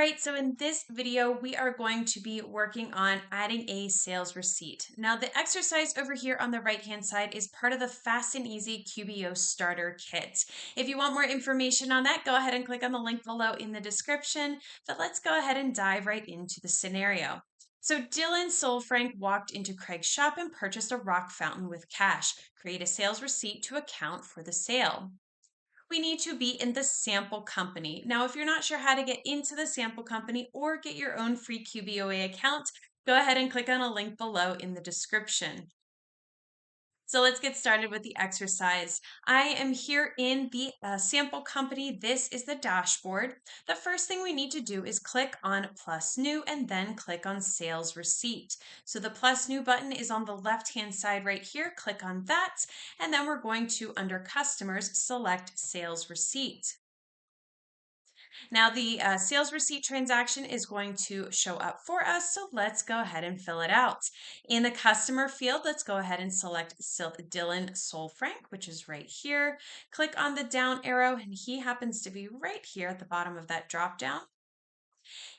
right, so in this video, we are going to be working on adding a sales receipt. Now, the exercise over here on the right-hand side is part of the Fast and Easy QBO Starter Kit. If you want more information on that, go ahead and click on the link below in the description. But let's go ahead and dive right into the scenario. So Dylan Solfrank walked into Craig's shop and purchased a rock fountain with cash. Create a sales receipt to account for the sale. We need to be in the sample company. Now, if you're not sure how to get into the sample company or get your own free QBOA account, go ahead and click on a link below in the description. So let's get started with the exercise. I am here in the sample company. This is the dashboard. The first thing we need to do is click on plus new and then click on sales receipt. So the plus new button is on the left-hand side right here. Click on that. And then we're going to, under customers, select sales receipt. Now the sales receipt transaction is going to show up for us, so let's go ahead and fill it out. In the customer field, let's go ahead and select Dylan Solfrank, which is right here. Click on the down arrow, and he happens to be right here at the bottom of that drop down.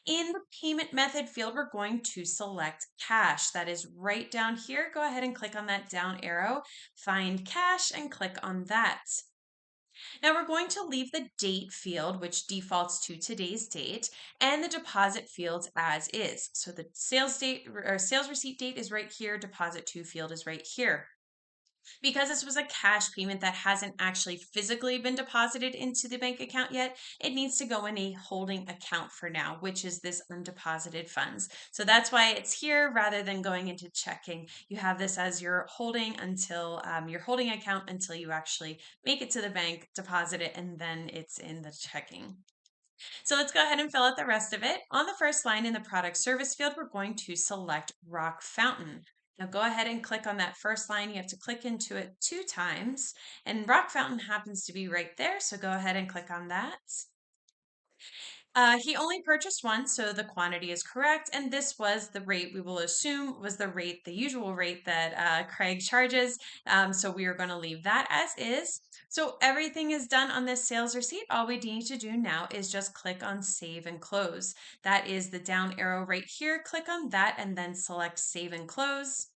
In the payment method field, we're going to select cash. That is right down here. Go ahead and click on that down arrow, find cash, and click on that. Now we're going to leave the date field, which defaults to today's date, and the deposit fields as is. So the sales date or sales receipt date is right here, deposit to field is right here. Because this was a cash payment that hasn't actually physically been deposited into the bank account yet, it needs to go in a holding account for now, which is this undeposited funds. So that's why it's here rather than going into checking. You have this as your holding until your holding account until you actually make it to the bank, deposit it, and then it's in the checking. So let's go ahead and fill out the rest of it. On the first line in the product service field, we're going to select rock fountain. Now go ahead and click on that first line. You have to click into it 2 times, and rock fountain happens to be right there. So go ahead and click on that. He only purchased one, so the quantity is correct. And this was the rate we will assume was the rate, the usual rate that Craig charges. So we are going to leave that as is. So everything is done on this sales receipt. All we need to do now is just click on Save and Close. That is the down arrow right here. Click on that and then select Save and Close.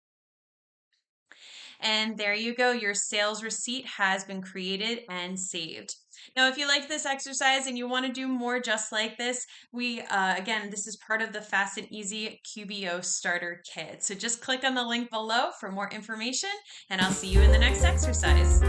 And there you go. Your sales receipt has been created and saved. Now, if you like this exercise and you want to do more just like this, again, this is part of the Fast and Easy QBO Starter Kit. So just click on the link below for more information, and I'll see you in the next exercise.